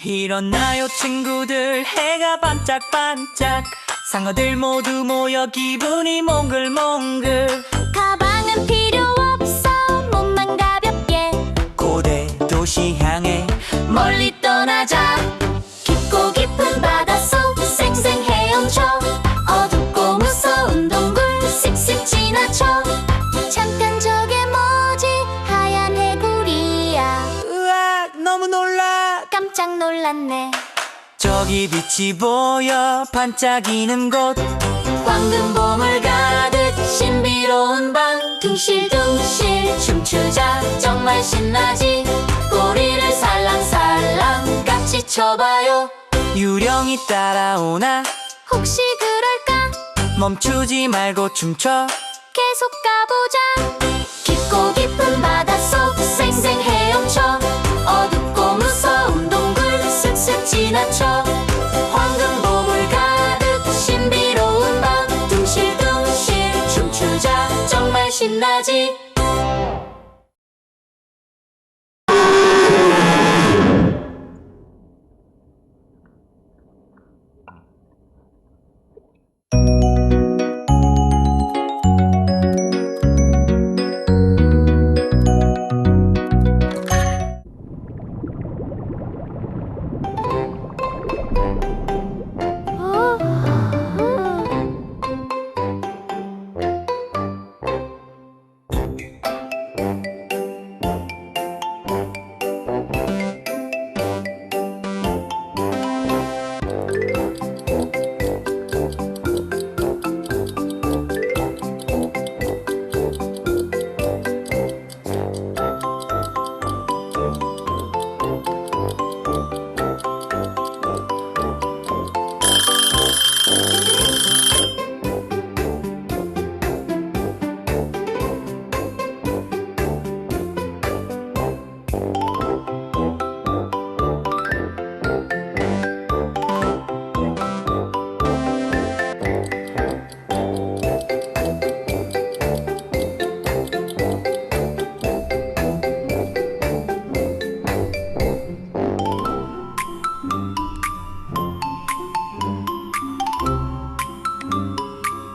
일어나요 친구들, 해가 반짝반짝. 상어들 모두 모여 기분이 몽글몽글. 가방은 필요 없어, 몸만 가볍게 고대 도시 향해 멀리 떠나자. 깊고 깊은 바닷속 쌩쌩 헤엄쳐. 어둡고 무서운 동굴 씩씩 지나쳐. 잠깐 저게 뭐지? 하얀 해구리야. 으악, 너무 놀라. 깜짝 놀랐네. 저기 빛이 보여 반짝이는 곳. 황금 보물 가득 신비로운 방. 둥실둥실 춤추자, 정말 신나지. 꼬리를 살랑살랑 같이 쳐봐요. 유령이 따라오나 혹시 그럴까? 멈추지 말고 춤춰. 계속 가보자. 깊고 깊은 바닷속 쌩쌩 헤엄쳐. 어둡고 무서운 동굴 쓱쓱 지나쳐. 황금 보물 가득 신비로운 방. 둥실둥실 춤추자, 정말 신나지.